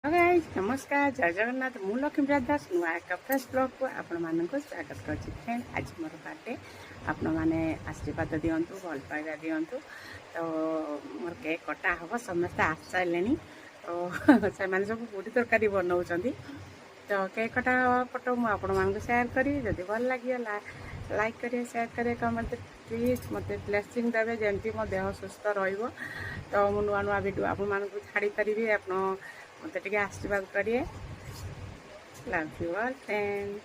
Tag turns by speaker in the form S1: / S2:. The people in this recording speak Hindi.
S1: गाइज नमस्कार जय जगन्नाथ मु लक्ष्मी दास नुआ एक फ्रेश ब्लॉग को आपण मानक स्वागत करछि। फ्रेंड आज मोर बर्थडे आपण माने आशीर्वाद दियंतु भल पाइबा दियंतु। तो मोर केक कटा हम समस्त आस सारे तो से माने सब पूरी तरकारी बनाउछंती। तो केक कटा फोटो मु आपण मानक शेयर करी जदि भल लागियो लाइक करिए शेयर करिए कमेंट प्लीज मते ब्लेसिंग देवे जेमती मो देह सुस्थ रहइबो। तो मु नुआ नुआ वीडियो आपण मानक छाड़ी परिबी आपण मत टे आशीर्वाद करिए। Love you all friend.